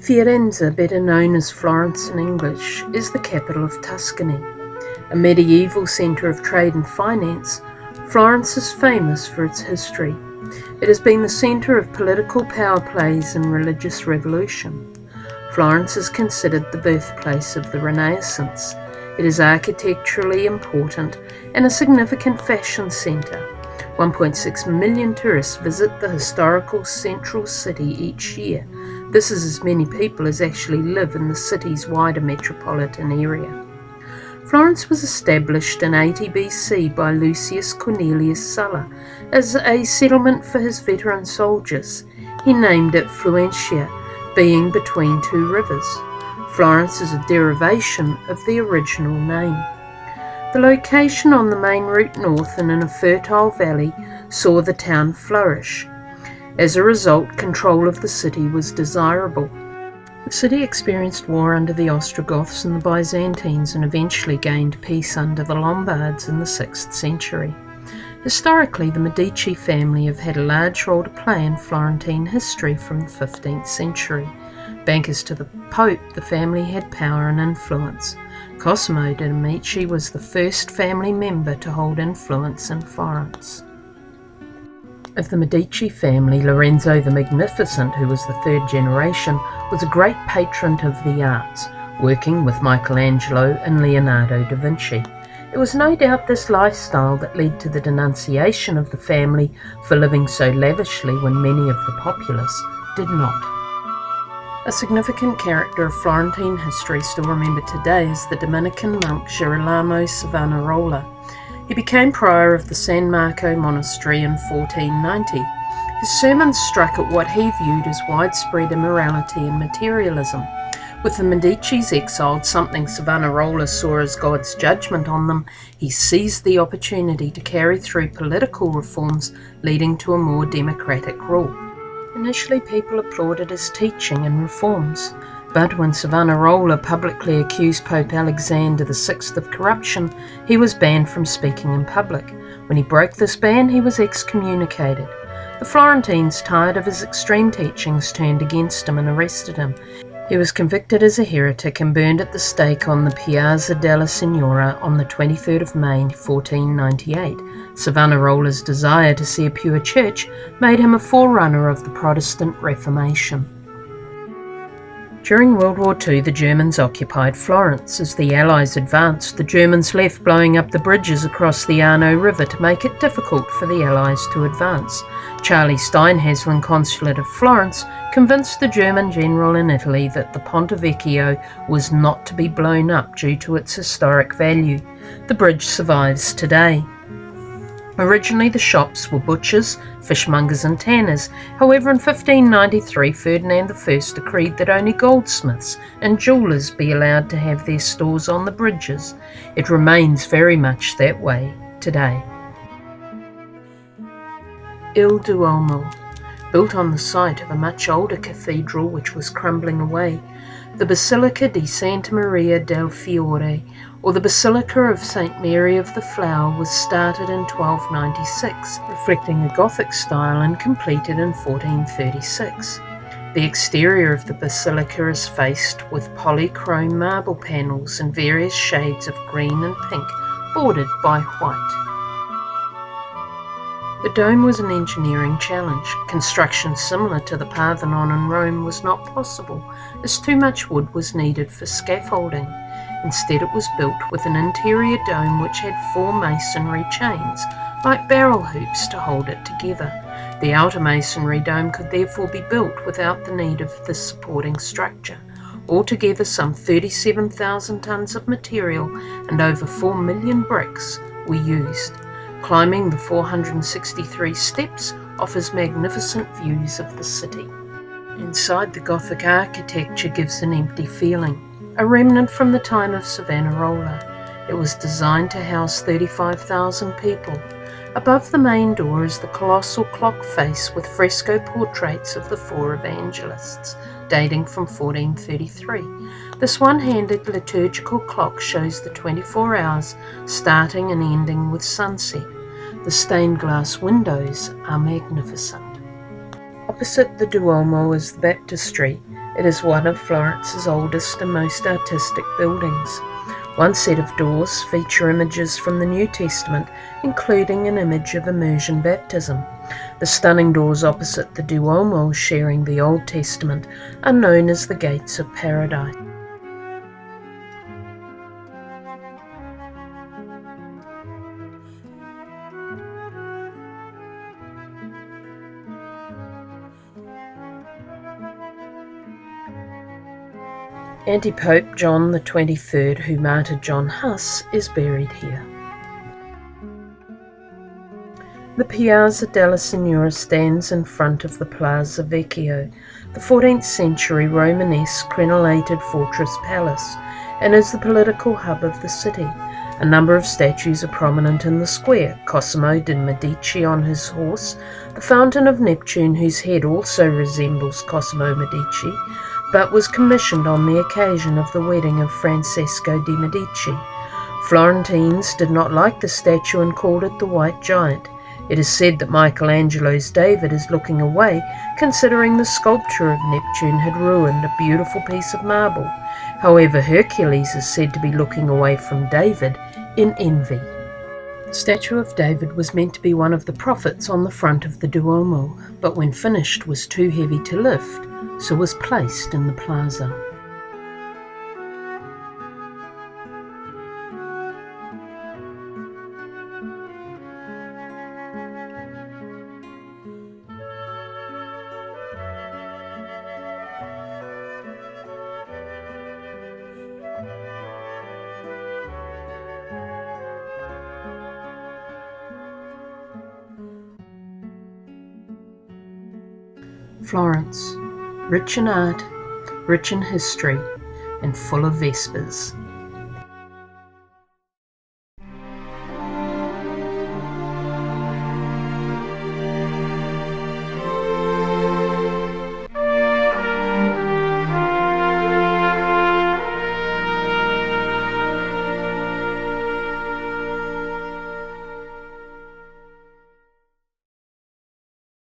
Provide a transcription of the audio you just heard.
Fierenze, better known as Florence in English, is the capital of Tuscany. A medieval centre of trade and finance, Florence is famous for its history. It has been the centre of political power plays and religious revolution. Florence is considered the birthplace of the Renaissance. It is architecturally important and a significant fashion centre. 1.6 million tourists visit the historical central city each year. This is as many people as actually live in the city's wider metropolitan area. Florence was established in 80 BC by Lucius Cornelius Sulla as a settlement for his veteran soldiers. He named it Fluentia, being between two rivers. Florence is a derivation of the original name. The location on the main route north and in a fertile valley saw the town flourish. As a result, control of the city was desirable. The city experienced war under the Ostrogoths and the Byzantines and eventually gained peace under the Lombards in the 6th century. Historically, the Medici family have had a large role to play in Florentine history from the 15th century. Bankers to the Pope, the family had power and influence. Cosimo de' Medici was the first family member to hold influence in Florence. Of the Medici family, Lorenzo the Magnificent, who was the third generation, was a great patron of the arts, working with Michelangelo and Leonardo da Vinci. It was no doubt this lifestyle that led to the denunciation of the family for living so lavishly when many of the populace did not. A significant character of Florentine history still remembered today is the Dominican monk Girolamo Savonarola. He became prior of the San Marco monastery in 1490. His sermons struck at what he viewed as widespread immorality and materialism. With the Medicis exiled, something Savonarola saw as God's judgment on them, he seized the opportunity to carry through political reforms leading to a more democratic rule. Initially, people applauded his teaching and reforms, but when Savonarola publicly accused Pope Alexander VI of corruption, he was banned from speaking in public. When he broke this ban, he was excommunicated. The Florentines, tired of his extreme teachings, turned against him and arrested him. He was convicted as a heretic and burned at the stake on the Piazza della Signora on the 23rd of May 1498. Savonarola's desire to see a pure church made him a forerunner of the Protestant Reformation. During World War II, the Germans occupied Florence. As the Allies advanced, the Germans left blowing up the bridges across the Arno River to make it difficult for the Allies to advance. Charlie Steinhaslen, consulate of Florence, convinced the German general in Italy that the Ponte Vecchio was not to be blown up due to its historic value. The bridge survives today. Originally the shops were butchers, fishmongers and tanners. However, in 1593 Ferdinand I decreed that only goldsmiths and jewellers be allowed to have their stores on the bridges. It remains very much that way today. Il Duomo, built on the site of a much older cathedral which was crumbling away, the Basilica di Santa Maria del Fiore, or the Basilica of St. Mary of the Flower, was started in 1296, reflecting a Gothic style and completed in 1436. The exterior of the basilica is faced with polychrome marble panels in various shades of green and pink, bordered by white. The dome was an engineering challenge. Construction similar to the Parthenon in Rome was not possible, as too much wood was needed for scaffolding. Instead, it was built with an interior dome which had 4 masonry chains, like barrel hoops, to hold it together. The outer masonry dome could therefore be built without the need of this supporting structure. Altogether, some 37,000 tons of material and over 4 million bricks were used. Climbing the 463 steps offers magnificent views of the city. Inside, the Gothic architecture gives an empty feeling, a remnant from the time of Savonarola. It was designed to house 35,000 people. Above the main door is the colossal clock face with fresco portraits of the 4 evangelists, dating from 1433. This one-handed liturgical clock shows the 24 hours, starting and ending with sunset. The stained glass windows are magnificent. Opposite the Duomo is the baptistry, It is one of Florence's oldest and most artistic buildings. One set of doors feature images from the New Testament, including an image of immersion baptism. The stunning doors opposite the Duomo, sharing the Old Testament, are known as the Gates of Paradise. Anti-Pope John the 23rd, who martyred John Huss, is buried here. The Piazza della Signora stands in front of the Plaza Vecchio, the 14th century Romanesque crenellated fortress palace, and is the political hub of the city. A number of statues are prominent in the square: Cosimo de' Medici on his horse, the Fountain of Neptune, whose head also resembles Cosimo Medici, but was commissioned on the occasion of the wedding of Francesco de' Medici. Florentines did not like the statue and called it the White Giant. It is said that Michelangelo's David is looking away, considering the sculpture of Neptune had ruined a beautiful piece of marble. However, Hercules is said to be looking away from David in envy. The statue of David was meant to be one of the prophets on the front of the Duomo, but when finished was too heavy to lift, so was placed in the plaza. Florence, rich in art, rich in history, and full of Vespers.